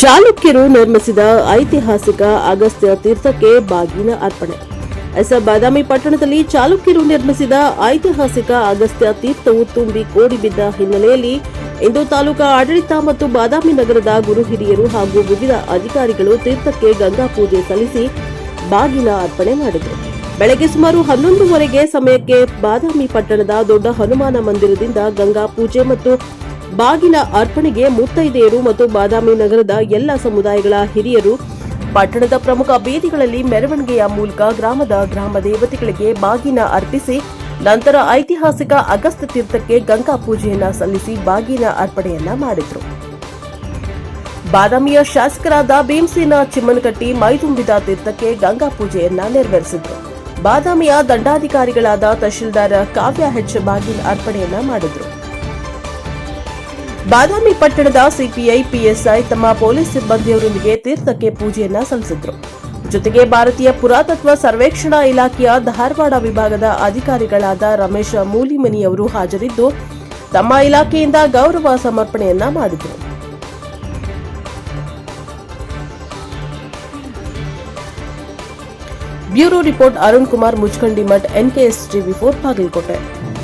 ಚಾಲುಕ್ಯರು ನಿರ್ಮಿಸಿದ ಐತಿಹಾಸಿಕ ಅಗಸ್ತ್ಯ ತೀರ್ಥಕ್ಕೆ ಬಾಗಿನ ಅರ್ಪಣೆ. ಬಾದಾಮಿ ಪಟ್ಟಣದಲ್ಲಿ ಚಾಲುಕ್ಯರು ನಿರ್ಮಿಸಿದ ಐತಿಹಾಸಿಕ ಅಗಸ್ತ್ಯ ತೀರ್ಥವು ತುಂಬಿ ಕೋಡಿ ಬಿದ್ದ ಹಿನ್ನೆಲೆಯಲ್ಲಿ ಇಂದು ತಾಲೂಕಾ ಆಡಳಿತ ಮತ್ತು ಬಾದಾಮಿ ನಗರದ ಗುರು ಹಿರಿಯರು ಹಾಗೂ ವಿವಿಧ ಅಧಿಕಾರಿಗಳು ತೀರ್ಥಕ್ಕೆ ಗಂಗಾ ಪೂಜೆ ಸಲ್ಲಿಸಿ ಬಾಗಿನ ಅರ್ಪಣೆ ಮಾಡಿದರು. ಬೆಳಗ್ಗೆ ಸುಮಾರು 11:30 ಸಮಯಕ್ಕೆ ಬಾದಾಮಿ ಪಟ್ಟಣದ ದೊಡ್ಡ ಹನುಮಾನ ಮಂದಿರದಿಂದ ಗಂಗಾ ಪೂಜೆ ಮತ್ತು ಬಾಗಿನ ಅರ್ಪಣೆಗೆ ಮುತ್ತೈದೆಯರು ಮತ್ತು ಬಾದಾಮಿ ನಗರದ ಎಲ್ಲ ಸಮುದಾಯಗಳ ಹಿರಿಯರು ಪಟ್ಟಣದ ಪ್ರಮುಖ ಬೀದಿಗಳಲ್ಲಿ ಮೆರವಣಿಗೆಯ ಮೂಲಕ ಗ್ರಾಮದ ಗ್ರಾಮ ದೇವತೆಗಳಿಗೆ ಬಾಗಿನ ಅರ್ಪಿಸಿ ನಂತರ ಐತಿಹಾಸಿಕ ಅಗಸ್ತ್ಯ ತೀರ್ಥಕ್ಕೆ ಗಂಗಾ ಪೂಜೆಯನ್ನ ಸಲ್ಲಿಸಿ ಬಾಗಿನ ಅರ್ಪಣೆಯನ್ನ ಮಾಡಿದರು. ಬಾದಾಮಿಯ ಶಾಸಕರಾದ ಭೀಮಸೇನ ಚಿಮ್ಮನಕಟ್ಟಿ ಮೈದುಂಬಿದ ತೀರ್ಥಕ್ಕೆ ಗಂಗಾ ಪೂಜೆಯನ್ನ ನೆರವೇರಿಸಿದರು. ಬಾದಾಮಿಯ ದಂಡಾಧಿಕಾರಿಗಳಾದ ತಹಶೀಲ್ದಾರ್ ಕಾವ್ಯ ಹೆಚ್ ಬಾಗಿನ ಅರ್ಪಣೆಯನ್ನ ಮಾಡಿದರು. ಬಾದಾಮಿ ಪಟ್ಟಣದ ಸಿಪಿಐ ಪಿಎಸ್ಐ ತಮ್ಮ ಪೊಲೀಸ್ ಸಿಬ್ಬಂದಿಯವರೊಂದಿಗೆ ತೀರ್ಥಕ್ಕೆ ಪೂಜೆಯನ್ನ ಸಲ್ಲಿಸಿದರು. ಜೊತೆಗೆ ಭಾರತೀಯ ಪುರಾತತ್ವ ಸರ್ವೇಕ್ಷಣಾ ಇಲಾಖೆಯ ಧಾರವಾಡ ವಿಭಾಗದ ಅಧಿಕಾರಿಗಳಾದ ರಮೇಶ್ ಮೂಲಿಮನಿಯವರು ಹಾಜರಿದ್ದು ತಮ್ಮ ಇಲಾಖೆಯಿಂದ ಗೌರವ ಸಮರ್ಪಣೆಯನ್ನ ಮಾಡಿದರು. Bureau report Arun Kumar Muchkandi Math, NKS TV4 Bagalkot.